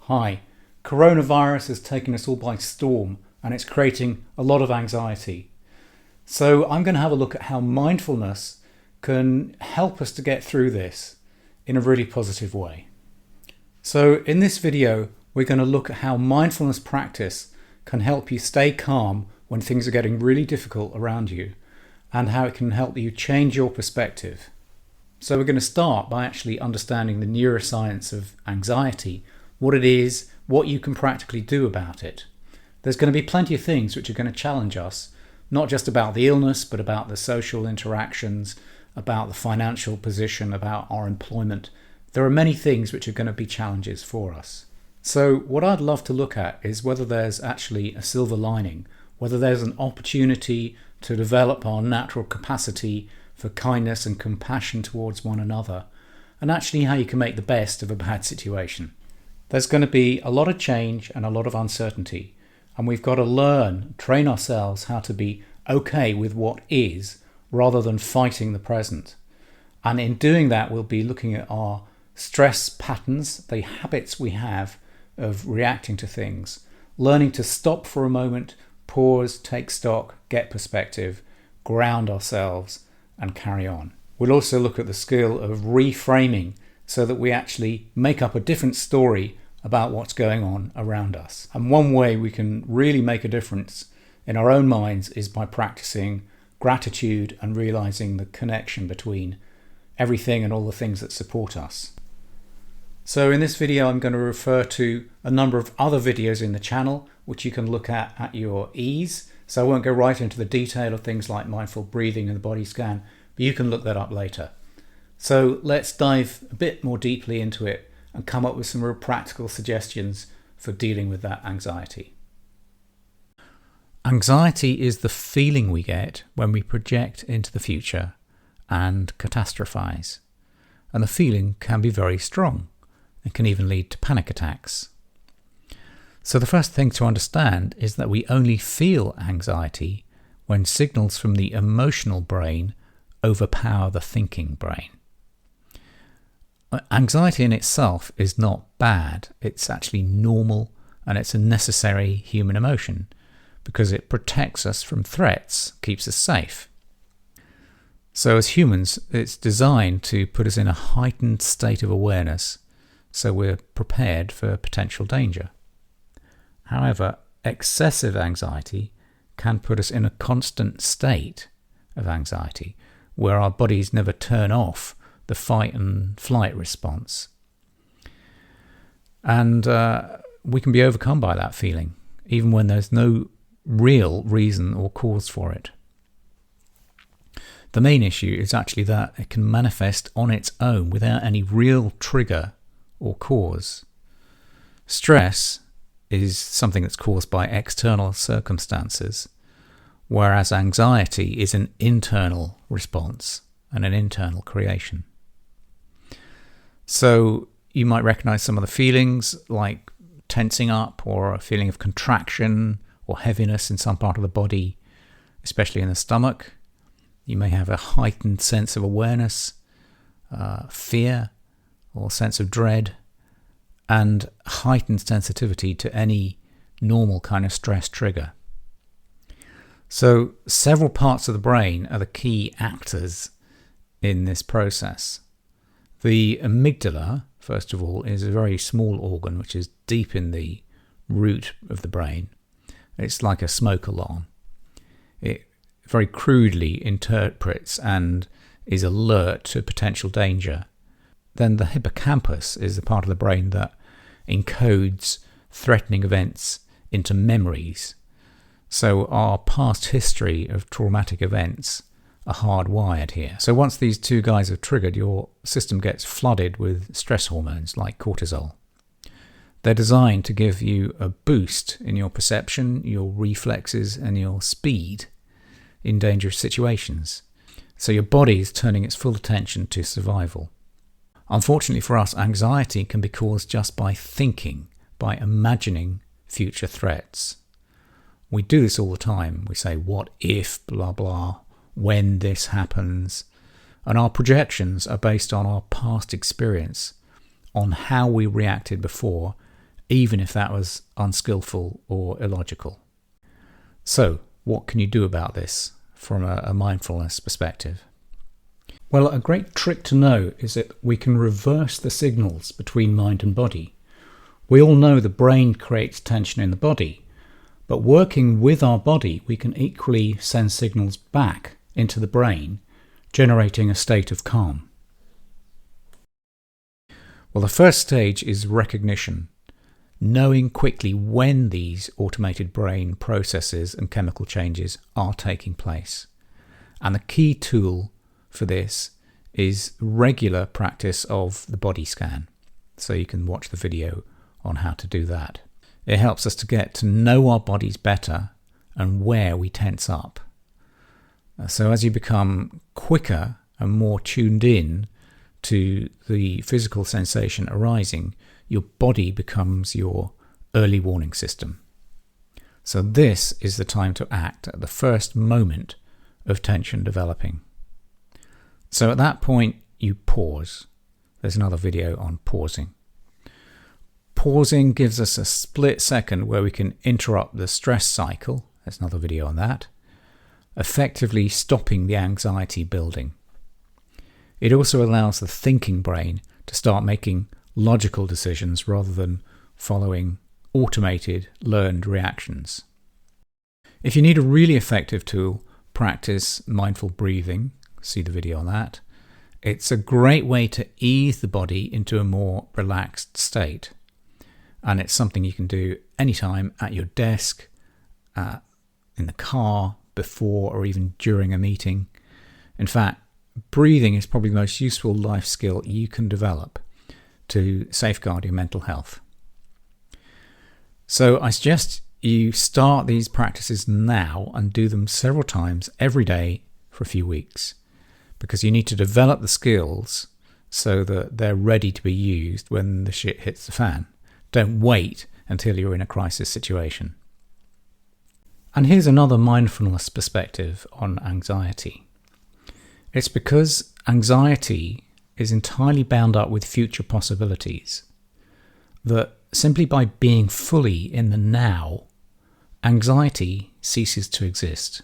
Hi, coronavirus has taken us all by storm and it's creating a lot of anxiety. So I'm going to have a look at how mindfulness can help us to get through this in a really positive way. So in this video, we're going to look at how mindfulness practice can help you stay calm when things are getting really difficult around you and how it can help you change your perspective. So we're going to start by actually understanding the neuroscience of anxiety, what it is, what you can practically do about it. There's going to be plenty of things which are going to challenge us, not just about the illness, but about the social interactions, about the financial position, about our employment. There are many things which are going to be challenges for us. So what I'd love to look at is whether there's actually a silver lining, whether there's an opportunity to develop our natural capacity for kindness and compassion towards one another, and actually how you can make the best of a bad situation. There's going to be a lot of change and a lot of uncertainty, and we've got to train ourselves how to be okay with what is rather than fighting the present. And in doing that, we'll be looking at our stress patterns, the habits we have of reacting to things, learning to stop for a moment, pause, take stock, get perspective, ground ourselves, and carry on. We'll also look at the skill of reframing so that we actually make up a different story about what's going on around us. And one way we can really make a difference in our own minds is by practicing gratitude and realizing the connection between everything and all the things that support us. So in this video, I'm going to refer to a number of other videos in the channel, which you can look at your ease. So I won't go right into the detail of things like mindful breathing and the body scan, but you can look that up later. So let's dive a bit more deeply into it and come up with some real practical suggestions for dealing with that anxiety. Anxiety is the feeling we get when we project into the future and catastrophize. And the feeling can be very strong. It can even lead to panic attacks. So the first thing to understand is that we only feel anxiety when signals from the emotional brain overpower the thinking brain. Anxiety in itself is not bad. It's actually normal and it's a necessary human emotion because it protects us from threats, keeps us safe. So as humans, it's designed to put us in a heightened state of awareness so we're prepared for potential danger. However, excessive anxiety can put us in a constant state of anxiety where our bodies never turn off the fight and flight response. And we can be overcome by that feeling, even when there's no real reason or cause for it. The main issue is actually that it can manifest on its own without any real trigger or cause. Stress is something that's caused by external circumstances, whereas anxiety is an internal response and an internal creation. So you might recognize some of the feelings like tensing up or a feeling of contraction or heaviness in some part of the body, especially in the stomach. You may have a heightened sense of awareness, fear or sense of dread, and heightened sensitivity to any normal kind of stress trigger. So several parts of the brain are the key actors in this process. The amygdala, first of all, is a very small organ which is deep in the root of the brain. It's like a smoke alarm. It very crudely interprets and is alert to potential danger. Then the hippocampus is the part of the brain that encodes threatening events into memories. So our past history of traumatic events are hardwired here. So once these two guys are triggered, your system gets flooded with stress hormones like cortisol. They're designed to give you a boost in your perception, your reflexes, and your speed in dangerous situations. So your body is turning its full attention to survival. Unfortunately for us, anxiety can be caused just by thinking, by imagining future threats. We do this all the time. We say, what if, blah, blah, when this happens. And our projections are based on our past experience, on how we reacted before, even if that was unskillful or illogical. So, what can you do about this from a mindfulness perspective? Well, a great trick to know is that we can reverse the signals between mind and body. We all know the brain creates tension in the body, but working with our body, we can equally send signals back into the brain, generating a state of calm. Well, the first stage is recognition, knowing quickly when these automated brain processes and chemical changes are taking place. And the key tool for this is regular practice of the body scan. So you can watch the video on how to do that. It helps us to get to know our bodies better and where we tense up. So as you become quicker and more tuned in to the physical sensation arising, your body becomes your early warning system. So this is the time to act at the first moment of tension developing. So at that point, you pause. There's another video on pausing. Pausing gives us a split second where we can interrupt the stress cycle. There's another video on that. Effectively stopping the anxiety building. It also allows the thinking brain to start making logical decisions rather than following automated, learned reactions. If you need a really effective tool, practice mindful breathing. See the video on that. It's a great way to ease the body into a more relaxed state. And it's something you can do anytime at your desk, in the car, before or even during a meeting. In fact, breathing is probably the most useful life skill you can develop to safeguard your mental health. So I suggest you start these practices now and do them several times every day for a few weeks, because you need to develop the skills so that they're ready to be used when the shit hits the fan. Don't wait until you're in a crisis situation. And here's another mindfulness perspective on anxiety. It's because anxiety is entirely bound up with future possibilities that simply by being fully in the now, anxiety ceases to exist.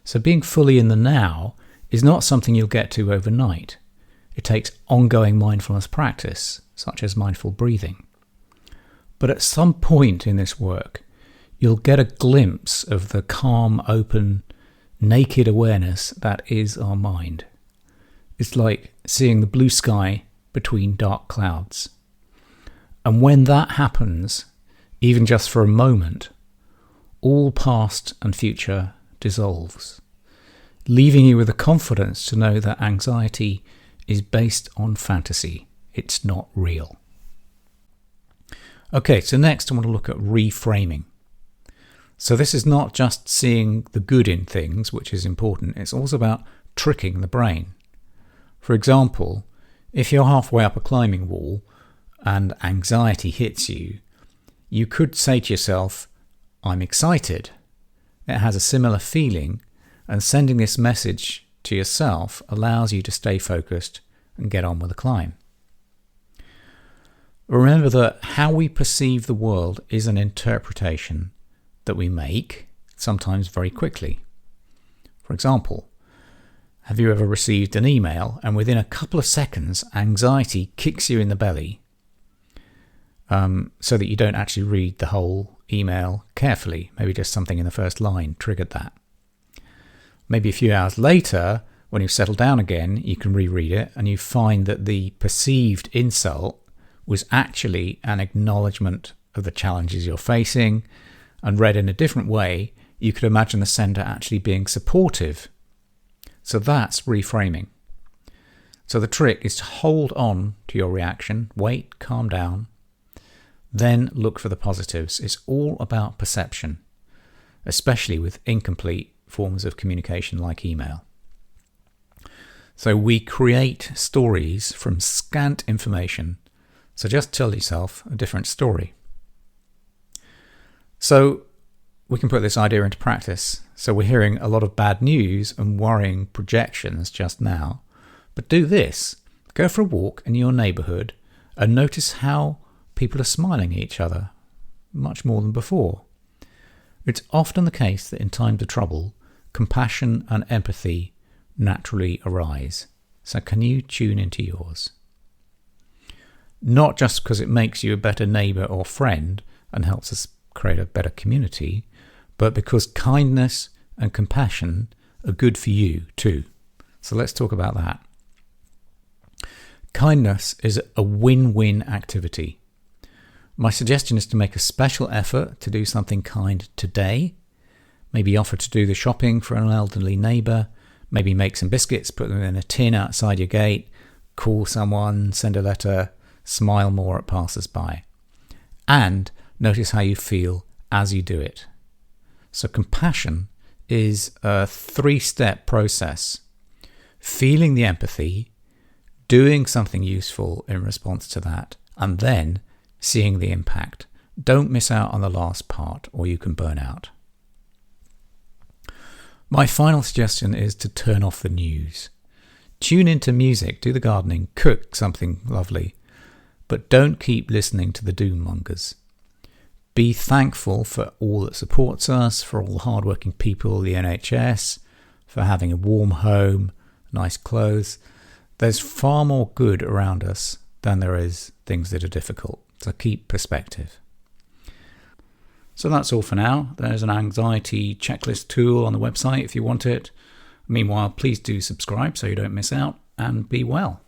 So being fully in the now is not something you'll get to overnight. It takes ongoing mindfulness practice, such as mindful breathing. But at some point in this work, you'll get a glimpse of the calm, open, naked awareness that is our mind. It's like seeing the blue sky between dark clouds. And when that happens, even just for a moment, all past and future dissolves, leaving you with the confidence to know that anxiety is based on fantasy. It's not real. Okay, so next I want to look at reframing. So this is not just seeing the good in things, which is important, it's also about tricking the brain. For example, if you're halfway up a climbing wall and anxiety hits you, you could say to yourself, I'm excited. It has a similar feeling, and sending this message to yourself allows you to stay focused and get on with the climb. Remember that how we perceive the world is an interpretation that we make, sometimes very quickly. For example, have you ever received an email and within a couple of seconds anxiety kicks you in the belly so that you don't actually read the whole email carefully? Maybe just something in the first line triggered that. Maybe a few hours later, when you've settled down again, you can reread it and you find that the perceived insult was actually an acknowledgement of the challenges you're facing, and read in a different way, you could imagine the sender actually being supportive. So that's reframing. So the trick is to hold on to your reaction, wait, calm down, then look for the positives. It's all about perception, especially with incomplete forms of communication like email. So we create stories from scant information. So just tell yourself a different story. So we can put this idea into practice. So we're hearing a lot of bad news and worrying projections just now. But do this. Go for a walk in your neighbourhood and notice how people are smiling at each other much more than before. It's often the case that in times of trouble, compassion and empathy naturally arise. So can you tune into yours? Not just because it makes you a better neighbour or friend and helps us create a better community, but because kindness and compassion are good for you too. So let's talk about that. Kindness is a win-win activity. My suggestion is to make a special effort to do something kind today. Maybe offer to do the shopping for an elderly neighbour. Maybe make some biscuits, put them in a tin outside your gate. Call someone, send a letter, smile more at passers-by. And notice how you feel as you do it. So compassion is a 3-step process. Feeling the empathy, doing something useful in response to that, and then seeing the impact. Don't miss out on the last part or you can burn out. My final suggestion is to turn off the news. Tune into music, do the gardening, cook something lovely, but don't keep listening to the doom mongers. Be thankful for all that supports us, for all the hardworking people, the NHS, for having a warm home, nice clothes. There's far more good around us than there is things that are difficult. So keep perspective. So that's all for now. There's an anxiety checklist tool on the website if you want it. Meanwhile, please do subscribe so you don't miss out, and be well.